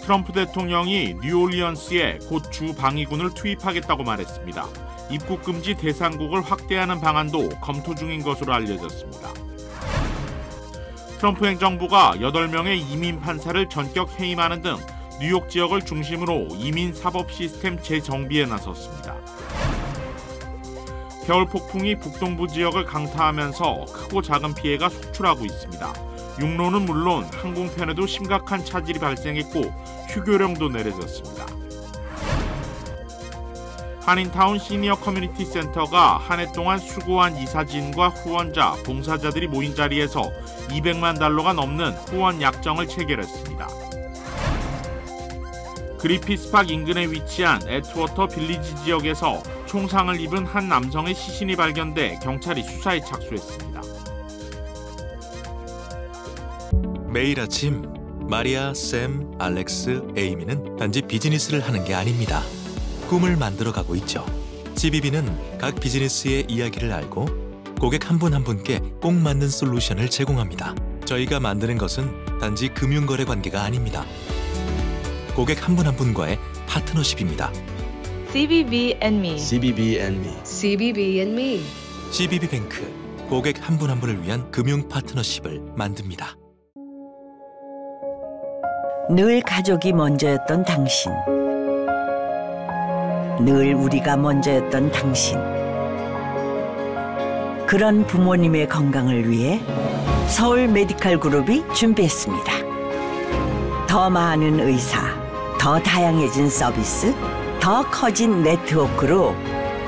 트럼프 대통령이 뉴올리언스에 곧 주 방위군을 투입하겠다고 말했습니다. 입국 금지 대상국을 확대하는 방안도 검토 중인 것으로 알려졌습니다. 트럼프 행정부가 8명의 이민 판사를 전격 해임하는 등 뉴욕 지역을 중심으로 이민 사법 시스템 재정비에 나섰습니다. 겨울 폭풍이 북동부 지역을 강타하면서 크고 작은 피해가 속출하고 있습니다. 육로는 물론 항공편에도 심각한 차질이 발생했고 휴교령도 내려졌습니다. 한인타운 시니어 커뮤니티 센터가 한 해 동안 수고한 이사진과 후원자, 봉사자들이 모인 자리에서 $200만 넘는 후원 약정을 체결했습니다. 그리피스팍 인근에 위치한 애트워터 빌리지 지역에서 총상을 입은 한 남성의 시신이 발견돼 경찰이 수사에 착수했습니다. 매일 아침 마리아, 샘, 알렉스, 에이미는 단지 비즈니스를 하는 게 아닙니다. 꿈을 만들어가고 있죠. CBB는 각 비즈니스의 이야기를 알고 고객 한 분 한 분께 꼭 맞는 솔루션을 제공합니다. 저희가 만드는 것은 단지 금융거래 관계가 아닙니다. 고객 한 분 한 분과의 파트너십입니다. CBB and me. CBB and me. CBB and me. CBB뱅크, 고객 한 분 한 분을 위한 금융 파트너십을 만듭니다. 늘 가족이 먼저였던 당신. 늘 우리가 먼저였던 당신. 그런 부모님의 건강을 위해 서울 메디칼 그룹이 준비했습니다. 더 많은 의사, 더 다양해진 서비스, 더 커진 네트워크로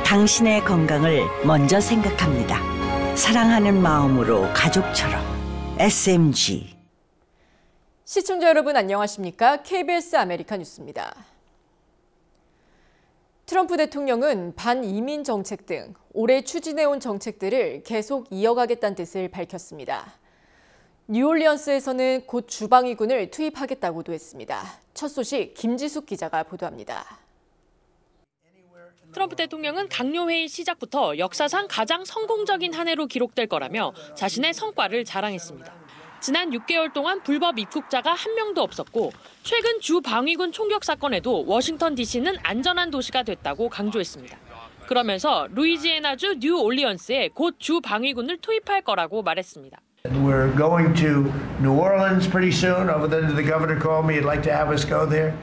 당신의 건강을 먼저 생각합니다. 사랑하는 마음으로 가족처럼 SMG. 시청자 여러분 안녕하십니까? KBS 아메리카 뉴스입니다. 트럼프 대통령은 반이민 정책 등 올해 추진해온 정책들을 계속 이어가겠다는 뜻을 밝혔습니다. 뉴올리언스에서는 곧 주방위군을 투입하겠다고도 했습니다. 첫 소식 김지숙 기자가 보도합니다. 트럼프 대통령은 강요회의 시작부터 역사상 가장 성공적인 한 해로 기록될 거라며 자신의 성과를 자랑했습니다. 지난 6개월 동안 불법 입국자가 한 명도 없었고 최근 주 방위군 총격 사건에도 워싱턴 DC는 안전한 도시가 됐다고 강조했습니다. 그러면서 루이지애나주 뉴올리언스에 곧 주 방위군을 투입할 거라고 말했습니다. We're going to New Orleans pretty soon. Over there, the governor called me. He'd like to have us go there.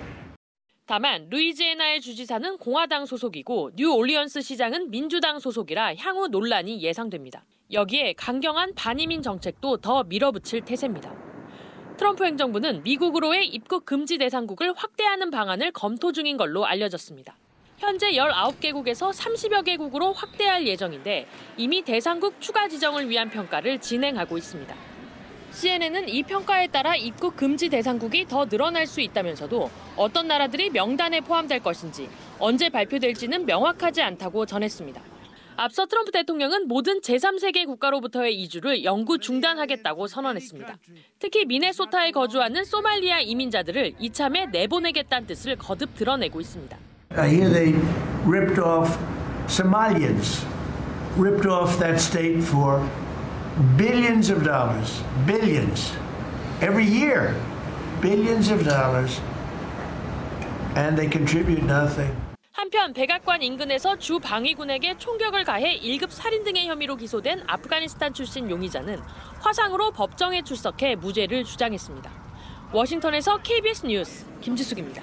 다만 루이지애나의 주지사는 공화당 소속이고 뉴올리언스 시장은 민주당 소속이라 향후 논란이 예상됩니다. 여기에 강경한 반이민 정책도 더 밀어붙일 태세입니다. 트럼프 행정부는 미국으로의 입국 금지 대상국을 확대하는 방안을 검토 중인 걸로 알려졌습니다. 현재 19개국에서 30여 개국으로 확대할 예정인데 이미 대상국 추가 지정을 위한 평가를 진행하고 있습니다. CNN은 이 평가에 따라 입국 금지 대상국이 더 늘어날 수 있다면서도 어떤 나라들이 명단에 포함될 것인지 언제 발표될지는 명확하지 않다고 전했습니다. 앞서 트럼프 대통령은 모든 제3세계 국가로부터의 이주를 영구 중단하겠다고 선언했습니다. 특히 미네소타에 거주하는 소말리아 이민자들을 이참에 내보내겠다는 뜻을 거듭 드러내고 있습니다. Here they ripped off Somalians, ripped off that state for billions of dollars, billions, every year, billions of dollars, and they contribute nothing. 한편 백악관 인근에서 주 방위군에게 총격을 가해 1급 살인 등의 혐의로 기소된 아프가니스탄 출신 용의자는 화상으로 법정에 출석해 무죄를 주장했습니다. 워싱턴에서 KBS 뉴스 김지숙입니다.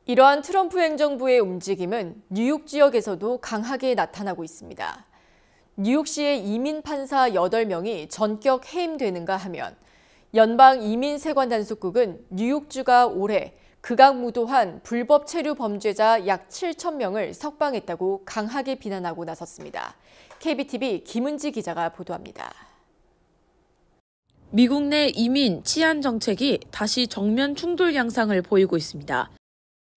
이러한 트럼프 행정부의 움직임은 뉴욕 지역에서도 강하게 나타나고 있습니다. 뉴욕시의 이민 판사 8명이 전격 해임되는가 하면 연방 이민세관 단속국은 뉴욕주가 올해 극악무도한 불법 체류 범죄자 약 7,000명을 석방했다고 강하게 비난하고 나섰습니다. KBTV 김은지 기자가 보도합니다. 미국 내 이민, 치안 정책이 다시 정면 충돌 양상을 보이고 있습니다.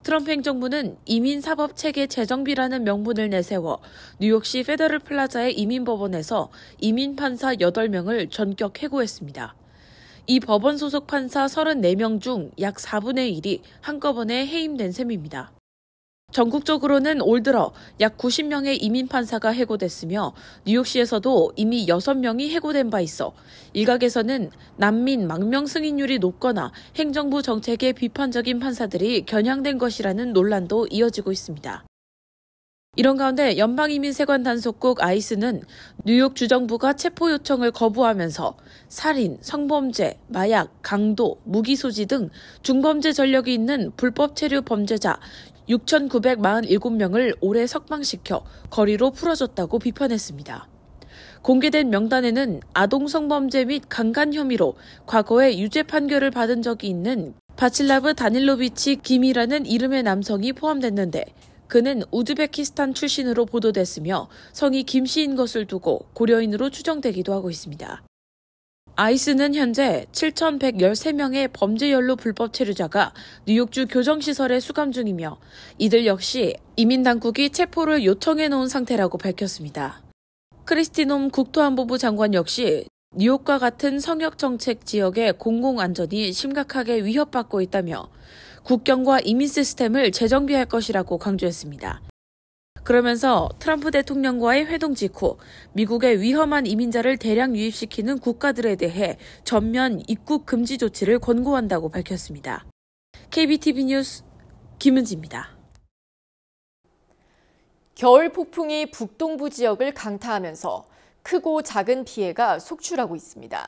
트럼프 행정부는 이민 사법 체계 재정비라는 명분을 내세워 뉴욕시 페더럴 플라자의 이민법원에서 이민 판사 8명을 전격 해고했습니다. 이 법원 소속 판사 34명 중 약 4분의 1이 한꺼번에 해임된 셈입니다. 전국적으로는 올 들어 약 90명의 이민 판사가 해고됐으며 뉴욕시에서도 이미 6명이 해고된 바 있어 일각에서는 난민 망명 승인율이 높거나 행정부 정책에 비판적인 판사들이 겨냥된 것이라는 논란도 이어지고 있습니다. 이런 가운데 연방이민세관 단속국 아이스는 뉴욕 주정부가 체포 요청을 거부하면서 살인, 성범죄, 마약, 강도, 무기 소지 등 중범죄 전력이 있는 불법 체류 범죄자 6,947명을 올해 석방시켜 거리로 풀어줬다고 비판했습니다. 공개된 명단에는 아동 성범죄 및 강간 혐의로 과거에 유죄 판결을 받은 적이 있는 바칠라브 다닐로비치 김이라는 이름의 남성이 포함됐는데 그는 우즈베키스탄 출신으로 보도됐으며 성이 김씨인 것을 두고 고려인으로 추정되기도 하고 있습니다. 아이스는 현재 7,113명의 범죄 연루 불법 체류자가 뉴욕주 교정시설에 수감 중이며 이들 역시 이민당국이 체포를 요청해 놓은 상태라고 밝혔습니다. 크리스티놈 국토안보부 장관 역시 뉴욕과 같은 성역정책 지역의 공공안전이 심각하게 위협받고 있다며 국경과 이민 시스템을 재정비할 것이라고 강조했습니다. 그러면서 트럼프 대통령과의 회동 직후 미국의 위험한 이민자를 대량 유입시키는 국가들에 대해 전면 입국 금지 조치를 권고한다고 밝혔습니다. KBTV 뉴스 김은지입니다. 겨울 폭풍이 북동부 지역을 강타하면서 크고 작은 피해가 속출하고 있습니다.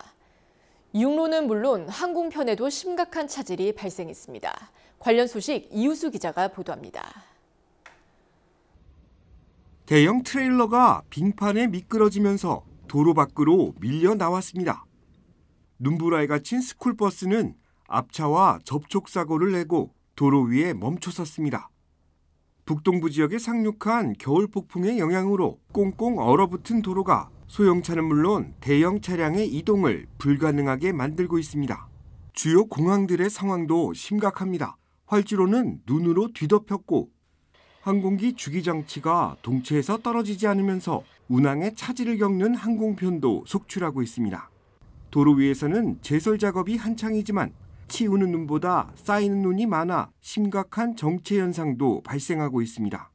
육로는 물론 항공편에도 심각한 차질이 발생했습니다. 관련 소식 이우수 기자가 보도합니다. 대형 트레일러가 빙판에 미끄러지면서 도로 밖으로 밀려 나왔습니다. 눈보라에 갇힌 스쿨버스는 앞차와 접촉사고를 내고 도로 위에 멈춰섰습니다. 북동부 지역에 상륙한 겨울 폭풍의 영향으로 꽁꽁 얼어붙은 도로가 소형차는 물론 대형 차량의 이동을 불가능하게 만들고 있습니다. 주요 공항들의 상황도 심각합니다. 활주로는 눈으로 뒤덮였고 항공기 주기장치가 동체에서 떨어지지 않으면서 운항에 차질을 겪는 항공편도 속출하고 있습니다. 도로 위에서는 제설 작업이 한창이지만 치우는 눈보다 쌓이는 눈이 많아 심각한 정체 현상도 발생하고 있습니다.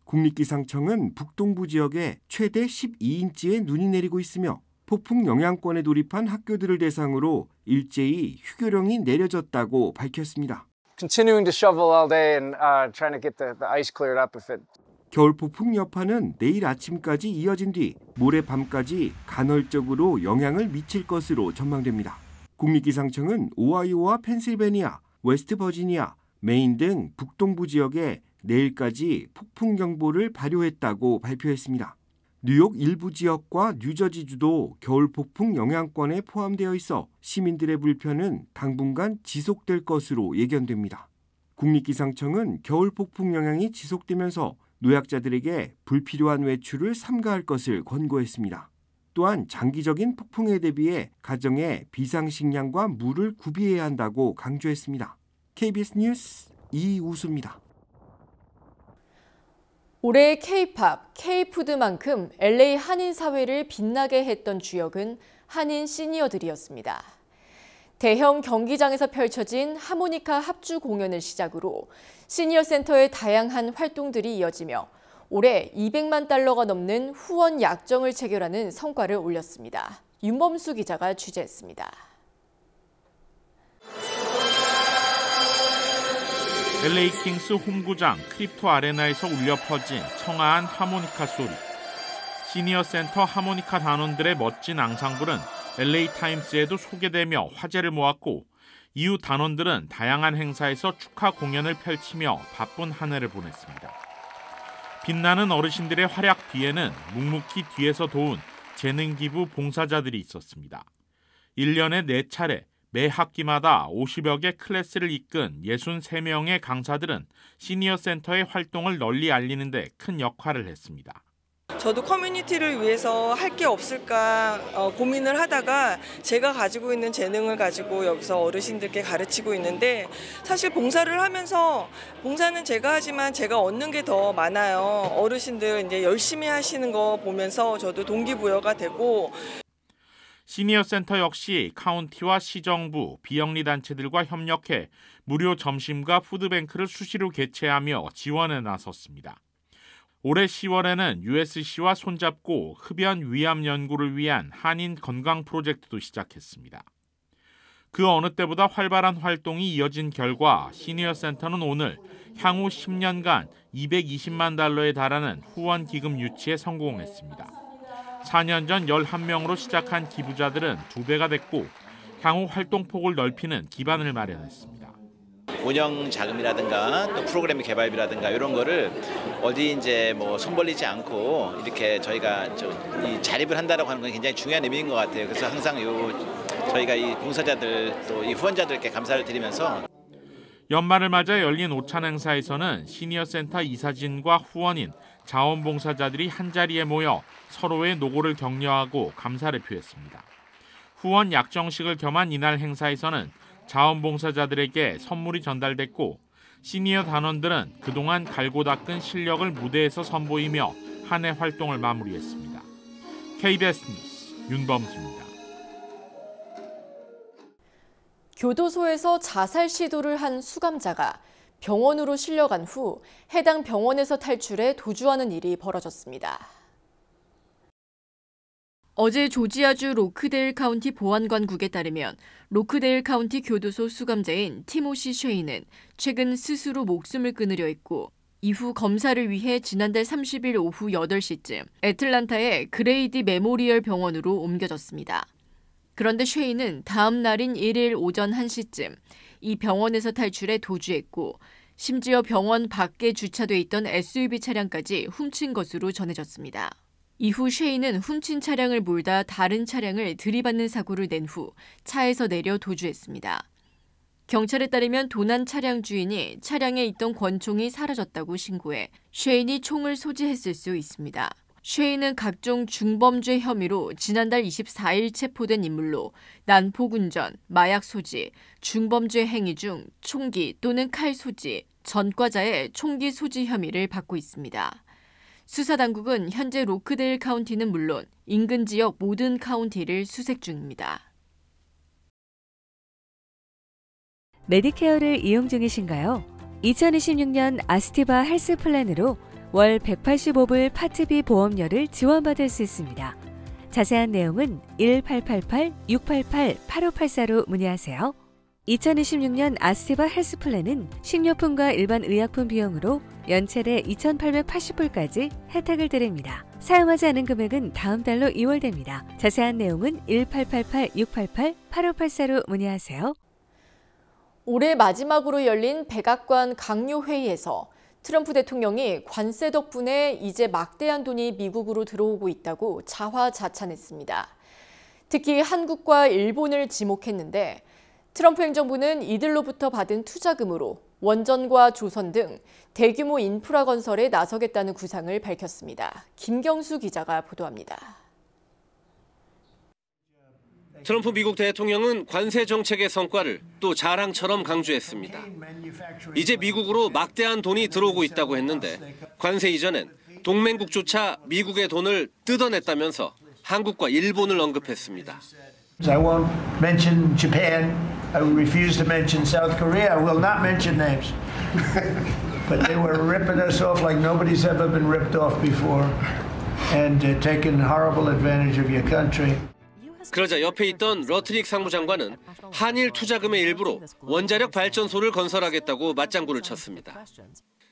국립기상청은 북동부 지역에 최대 12인치의 눈이 내리고 있으며 폭풍 영향권에 돌입한 학교들을 대상으로 일제히 휴교령이 내려졌다고 밝혔습니다. Continuing to shovel all day and trying to get the ice cleared up if it. 겨울 폭풍 여파는 내일 아침까지 이어진 뒤 모레 밤까지 간헐적으로 영향을 미칠 것으로 전망됩니다. 국립기상청은 오하이오와 펜실베니아, 웨스트버지니아, 메인 등 북동부 지역에 내일까지 폭풍경보를 발효했다고 발표했습니다. 뉴욕 일부 지역과 뉴저지주도 겨울 폭풍 영향권에 포함되어 있어 시민들의 불편은 당분간 지속될 것으로 예견됩니다. 국립기상청은 겨울 폭풍 영향이 지속되면서 노약자들에게 불필요한 외출을 삼가할 것을 권고했습니다. 또한 장기적인 폭풍에 대비해 가정에 비상식량과 물을 구비해야 한다고 강조했습니다. KBS 뉴스 이우수입니다. 올해 K-팝, K-푸드만큼 LA 한인 사회를 빛나게 했던 주역은 한인 시니어들이었습니다. 대형 경기장에서 펼쳐진 하모니카 합주 공연을 시작으로 시니어 센터의 다양한 활동들이 이어지며 올해 200만 달러가 넘는 후원 약정을 체결하는 성과를 올렸습니다. 윤범수 기자가 취재했습니다. LA 킹스 홈구장 크립토 아레나에서 울려 퍼진 청아한 하모니카 소리. 시니어 센터 하모니카 단원들의 멋진 앙상블은 LA 타임스에도 소개되며 화제를 모았고 이후 단원들은 다양한 행사에서 축하 공연을 펼치며 바쁜 한 해를 보냈습니다. 빛나는 어르신들의 활약 뒤에는 묵묵히 뒤에서 도운 재능 기부 봉사자들이 있었습니다. 1년에 4차례 매 학기마다 50여 개 클래스를 이끈 63명의 강사들은 시니어 센터의 활동을 널리 알리는 데 큰 역할을 했습니다. 저도 커뮤니티를 위해서 할 게 없을까 고민을 하다가 제가 가지고 있는 재능을 가지고 여기서 어르신들께 가르치고 있는데 사실 봉사를 하면서 봉사는 제가 하지만 제가 얻는 게 더 많아요. 어르신들 이제 열심히 하시는 거 보면서 저도 동기부여가 되고. 시니어센터 역시 카운티와 시정부, 비영리 단체들과 협력해 무료 점심과 푸드뱅크를 수시로 개최하며 지원에 나섰습니다. 올해 10월에는 USC와 손잡고 흡연 위암 연구를 위한 한인 건강 프로젝트도 시작했습니다. 그 어느 때보다 활발한 활동이 이어진 결과 시니어센터는 오늘 향후 10년간 220만 달러에 달하는 후원 기금 유치에 성공했습니다. 4년 전 11명으로 시작한 기부자들은 2배가 됐고 향후 활동폭을 넓히는 기반을 마련했습니다. 운영 자금이라든가 또 프로그램 개발비라든가 이런 거를 어디 이제 손 벌리지 않고 이렇게 저희가 이 자립을 한다라고 하는 건 굉장히 중요한 의미인 것 같아요. 그래서 항상 저희가 이 봉사자들 또 이 후원자들께 감사를 드리면서 연말을 맞아 열린 오찬 행사에서는 시니어센터 이사진과 후원인, 자원봉사자들이 한자리에 모여 서로의 노고를 격려하고 감사를 표했습니다. 후원 약정식을 겸한 이날 행사에서는 자원봉사자들에게 선물이 전달됐고 시니어 단원들은 그동안 갈고 닦은 실력을 무대에서 선보이며 한 해 활동을 마무리했습니다. KBS 뉴스 윤범수입니다. 교도소에서 자살 시도를 한 수감자가 병원으로 실려간 후 해당 병원에서 탈출해 도주하는 일이 벌어졌습니다. 어제 조지아주 로크데일 카운티 보안관국에 따르면 로크데일 카운티 교도소 수감자인 티모시 쉐이는 최근 스스로 목숨을 끊으려 했고 이후 검사를 위해 지난달 30일 오후 8시쯤 애틀란타의 그레이디 메모리얼 병원으로 옮겨졌습니다. 그런데 쉐이는 다음 날인 1일 오전 1시쯤 이 병원에서 탈출해 도주했고 심지어 병원 밖에 주차돼 있던 SUV 차량까지 훔친 것으로 전해졌습니다. 이후 쉐이는 훔친 차량을 몰다 다른 차량을 들이받는 사고를 낸 후 차에서 내려 도주했습니다. 경찰에 따르면 도난 차량 주인이 차량에 있던 권총이 사라졌다고 신고해 쉐인이 총을 소지했을 수 있습니다. 쉐인은 각종 중범죄 혐의로 지난달 24일 체포된 인물로 난폭운전, 마약 소지, 중범죄 행위 중 총기 또는 칼 소지, 전과자의 총기 소지 혐의를 받고 있습니다. 수사당국은 현재 로크데일 카운티는 물론 인근 지역 모든 카운티를 수색 중입니다. 메디케어를 이용 중이신가요? 2026년 아스티바 헬스 플랜으로 월 185불 파트비 보험료를 지원받을 수 있습니다. 자세한 내용은 1888-688-8584로 문의하세요. 2026년 아스티바 헬스 플랜은 식료품과 일반 의약품 비용으로 연체대 2,880불까지 혜택을 드립니다. 사용하지 않은 금액은 다음 달로 2월됩니다. 자세한 내용은 1888-688-8584로 문의하세요. 올해 마지막으로 열린 백악관 강요회의에서 트럼프 대통령이 관세 덕분에 이제 막대한 돈이 미국으로 들어오고 있다고 자화자찬했습니다. 특히 한국과 일본을 지목했는데 트럼프 행정부는 이들로부터 받은 투자금으로 원전과 조선 등 대규모 인프라 건설에 나서겠다는 구상을 밝혔습니다. 김경수 기자가 보도합니다. 트럼프 미국 대통령은 관세 정책의 성과를 또 자랑처럼 강조했습니다. 이제 미국으로 막대한 돈이 들어오고 있다고 했는데 관세 이전엔 동맹국조차 미국의 돈을 뜯어냈다면서 한국과 일본을 언급했습니다. I won't mention Japan. I refuse to mention South Korea. I will not mention names. But they were ripping us off like nobody's ever been ripped off before and taking horrible advantage of your country. 그러자 옆에 있던 러트닉 상무장관은 한일 투자금의 일부로 원자력 발전소를 건설하겠다고 맞장구를 쳤습니다.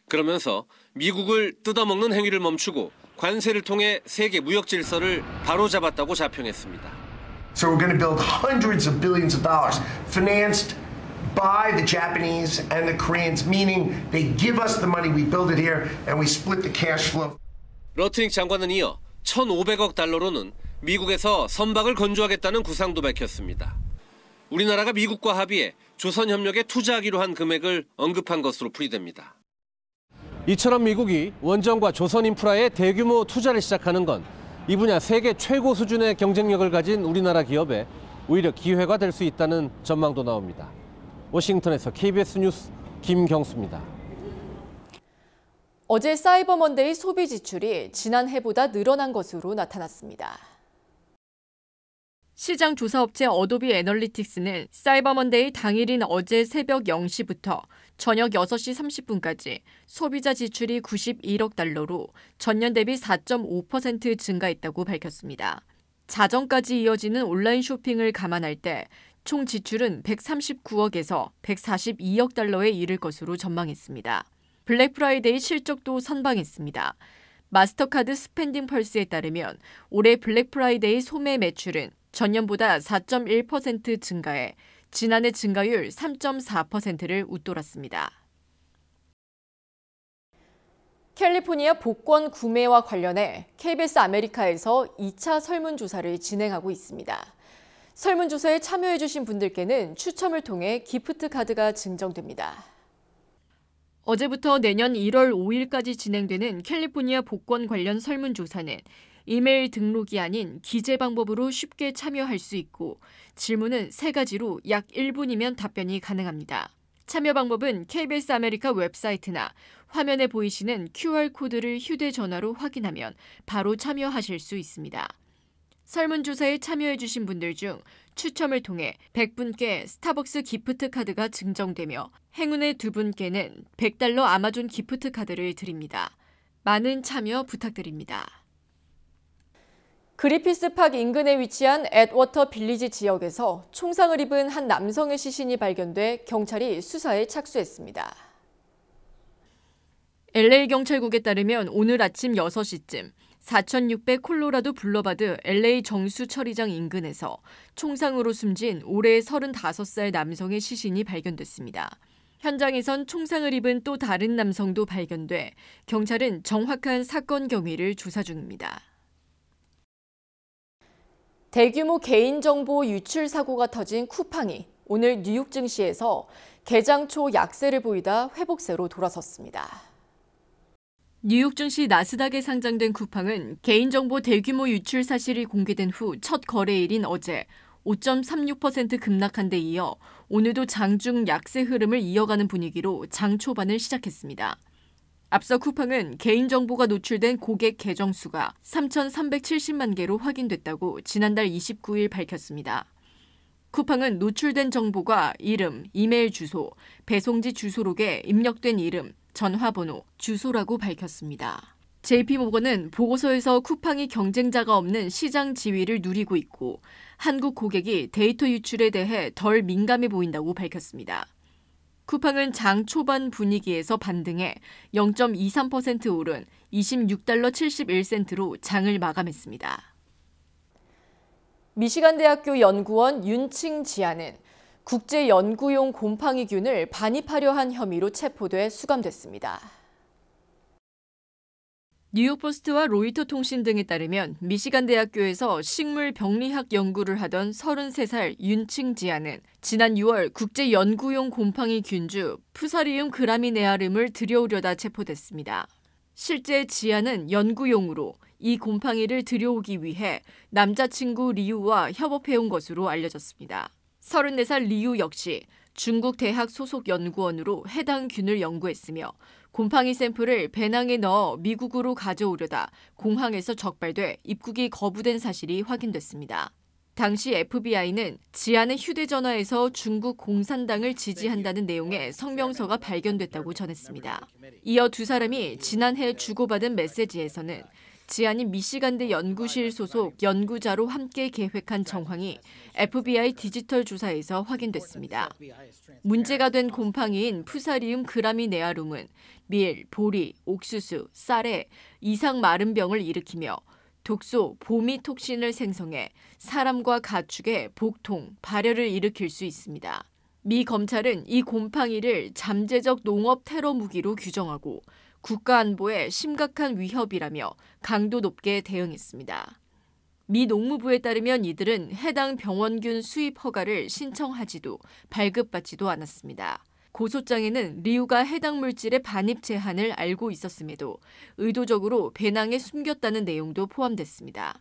그러면서 미국을 뜯어먹는 행위를 멈추고 관세를 통해 세계 무역 질서를 바로잡았다고 자평했습니다. So we're going to build hundreds of billions of dollars financed by the Japanese and the Koreans, meaning they give us the money, we build it here, and we split the cash flow. 러트닉 장관은 이어 1,500억 달러로는 미국에서 선박을 건조하겠다는 구상도 밝혔습니다. 우리나라가 미국과 합의해 조선협력에 투자하기로 한 금액을 언급한 것으로 풀이됩니다. 이처럼 미국이 원전과 조선 인프라에 대규모 투자를 시작하는 건 이 분야 세계 최고 수준의 경쟁력을 가진 우리나라 기업에 오히려 기회가 될 수 있다는 전망도 나옵니다. 워싱턴에서 KBS 뉴스 김경수입니다. 어제 사이버 먼데이 소비 지출이 지난해보다 늘어난 것으로 나타났습니다. 시장 조사업체 어도비 애널리틱스는 사이버먼데이 당일인 어제 새벽 0시부터 저녁 6시 30분까지 소비자 지출이 91억 달러로 전년 대비 4.5% 증가했다고 밝혔습니다. 자정까지 이어지는 온라인 쇼핑을 감안할 때 총 지출은 139억에서 142억 달러에 이를 것으로 전망했습니다. 블랙 프라이데이 실적도 선방했습니다. 마스터카드 스펜딩 펄스에 따르면 올해 블랙 프라이데이 소매 매출은 전년보다 4.1% 증가해 지난해 증가율 3.4%를 웃돌았습니다. 캘리포니아 복권 구매와 관련해 KBS 아메리카에서 2차 설문조사를 진행하고 있습니다. 설문조사에 참여해주신 분들께는 추첨을 통해 기프트 카드가 증정됩니다. 어제부터 내년 1월 5일까지 진행되는 캘리포니아 복권 관련 설문조사는 이메일 등록이 아닌 기재 방법으로 쉽게 참여할 수 있고 질문은 3가지로 약 1분이면 답변이 가능합니다. 참여 방법은 KBS 아메리카 웹사이트나 화면에 보이시는 QR코드를 휴대전화로 확인하면 바로 참여하실 수 있습니다. 설문조사에 참여해주신 분들 중 추첨을 통해 100분께 스타벅스 기프트 카드가 증정되며 행운의 2분께는 $100 아마존 기프트 카드를 드립니다. 많은 참여 부탁드립니다. 그리피스 팍 인근에 위치한 애드워터 빌리지 지역에서 총상을 입은 한 남성의 시신이 발견돼 경찰이 수사에 착수했습니다. LA 경찰국에 따르면 오늘 아침 6시쯤 4600 콜로라도 블러바드 LA 정수 처리장 인근에서 총상으로 숨진 올해 35살 남성의 시신이 발견됐습니다. 현장에선 총상을 입은 또 다른 남성도 발견돼 경찰은 정확한 사건 경위를 조사 중입니다. 대규모 개인정보 유출 사고가 터진 쿠팡이 오늘 뉴욕 증시에서 개장 초 약세를 보이다 회복세로 돌아섰습니다. 뉴욕 증시 나스닥에 상장된 쿠팡은 개인정보 대규모 유출 사실이 공개된 후 첫 거래일인 어제 5.36% 급락한 데 이어 오늘도 장중 약세 흐름을 이어가는 분위기로 장 초반을 시작했습니다. 앞서 쿠팡은 개인정보가 노출된 고객 계정 수가 3,370만 개로 확인됐다고 지난달 29일 밝혔습니다. 쿠팡은 노출된 정보가 이름, 이메일 주소, 배송지 주소록에 입력된 이름, 전화번호, 주소라고 밝혔습니다. JP모건은 보고서에서 쿠팡이 경쟁자가 없는 시장 지위를 누리고 있고 한국 고객이 데이터 유출에 대해 덜 민감해 보인다고 밝혔습니다. 쿠팡은 장 초반 분위기에서 반등해 0.23% 오른 $26.71로 장을 마감했습니다. 미시간대학교 연구원 윤칭 지아는 국제연구용 곰팡이균을 반입하려 한 혐의로 체포돼 수감됐습니다. 뉴욕포스트와 로이터 통신 등에 따르면 미시간 대학교에서 식물병리학 연구를 하던 33살 윤칭 지아는 지난 6월 국제연구용 곰팡이 균주 푸사리움 그라미네아름을 들여오려다 체포됐습니다. 실제 지아는 연구용으로 이 곰팡이를 들여오기 위해 남자친구 리우와 협업해온 것으로 알려졌습니다. 34살 리우 역시 중국 대학 소속 연구원으로 해당 균을 연구했으며 곰팡이 샘플을 배낭에 넣어 미국으로 가져오려다 공항에서 적발돼 입국이 거부된 사실이 확인됐습니다. 당시 FBI는 지안의 휴대전화에서 중국 공산당을 지지한다는 내용의 성명서가 발견됐다고 전했습니다. 이어 두 사람이 지난해 주고받은 메시지에서는 지안이 미시간대 연구실 소속 연구자로 함께 계획한 정황이 FBI 디지털 조사에서 확인됐습니다. 문제가 된 곰팡이인 푸사리움 그라미네아룸은 밀, 보리, 옥수수, 쌀에 이상 마른 병을 일으키며 독소, 보미톡신을 생성해 사람과 가축에 복통, 발열을 일으킬 수 있습니다. 미 검찰은 이 곰팡이를 잠재적 농업 테러 무기로 규정하고 국가 안보에 심각한 위협이라며 강도 높게 대응했습니다. 미 농무부에 따르면 이들은 해당 병원균 수입 허가를 신청하지도 발급받지도 않았습니다. 고소장에는 리우가 해당 물질의 반입 제한을 알고 있었음에도 의도적으로 배낭에 숨겼다는 내용도 포함됐습니다.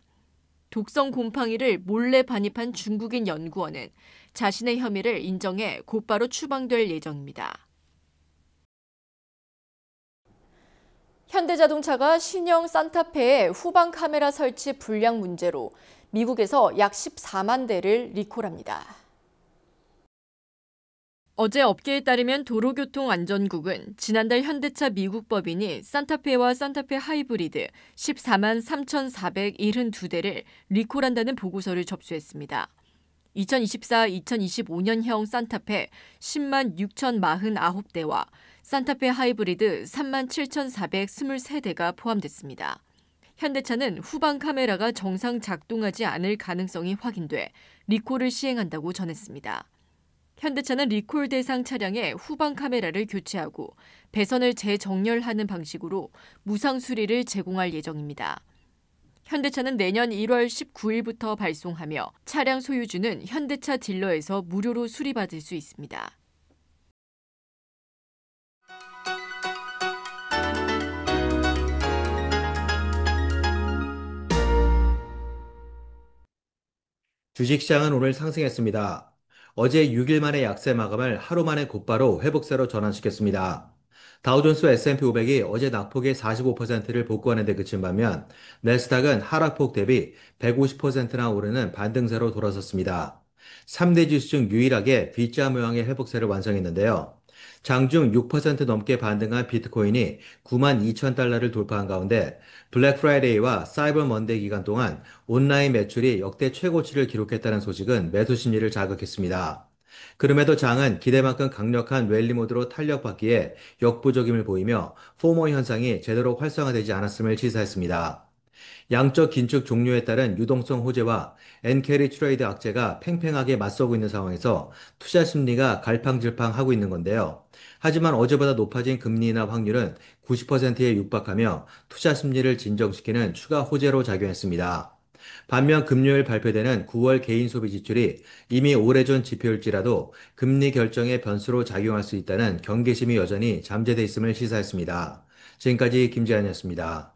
독성 곰팡이를 몰래 반입한 중국인 연구원은 자신의 혐의를 인정해 곧바로 추방될 예정입니다. 현대자동차가 신형 산타페의 후방 카메라 설치 불량 문제로 미국에서 약 14만 대를 리콜합니다. 어제 업계에 따르면 도로교통안전국은 지난달 현대차 미국 법인이 산타페와 산타페 하이브리드 14만 3,472대를 리콜한다는 보고서를 접수했습니다. 2024-2025년형 산타페 10만 6,049대와 산타페 하이브리드 3만 7,423대가 포함됐습니다. 현대차는 후방 카메라가 정상 작동하지 않을 가능성이 확인돼 리콜을 시행한다고 전했습니다. 현대차는 리콜 대상 차량의 후방 카메라를 교체하고 배선을 재정렬하는 방식으로 무상 수리를 제공할 예정입니다. 현대차는 내년 1월 19일부터 발송하며 차량 소유주는 현대차 딜러에서 무료로 수리받을 수 있습니다. 주식시장은 오늘 상승했습니다. 어제 6일 만에 약세 마감을 하루 만에 곧바로 회복세로 전환시켰습니다. 다우존스와 S&P 500이 어제 낙폭의 45%를 복구하는 데 그친 반면 내스닥은 하락폭 대비 150%나 오르는 반등세로 돌아섰습니다. 3대 지수 중 유일하게 V자 모양의 회복세를 완성했는데요. 장중 6% 넘게 반등한 비트코인이 92,000달러를 돌파한 가운데 블랙 프라이데이와 사이버 먼데이 기간 동안 온라인 매출이 역대 최고치를 기록했다는 소식은 매수 심리를 자극했습니다. 그럼에도 장은 기대만큼 강력한 랠리 모드로 탄력받기에 역부족임을 보이며 포모 현상이 제대로 활성화되지 않았음을 시사했습니다. 양적 긴축 종료에 따른 유동성 호재와 엔캐리 트레이드 악재가 팽팽하게 맞서고 있는 상황에서 투자 심리가 갈팡질팡하고 있는 건데요. 하지만 어제보다 높아진 금리 인하 확률은 90%에 육박하며 투자 심리를 진정시키는 추가 호재로 작용했습니다. 반면 금요일 발표되는 9월 개인 소비 지출이 이미 오래전 지표일지라도 금리 결정의 변수로 작용할 수 있다는 경계심이 여전히 잠재돼 있음을 시사했습니다. 지금까지 김재한이었습니다.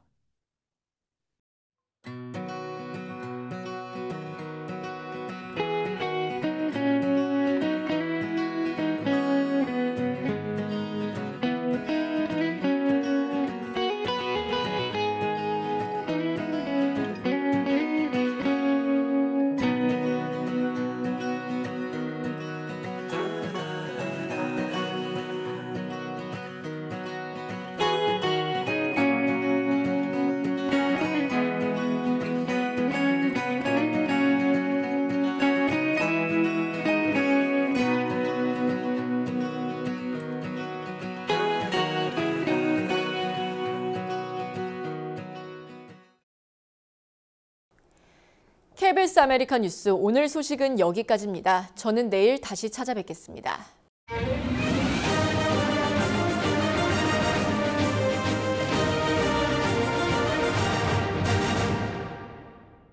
KBS 아메리카 뉴스 오늘 소식은 여기까지입니다. 저는 내일 다시 찾아뵙겠습니다.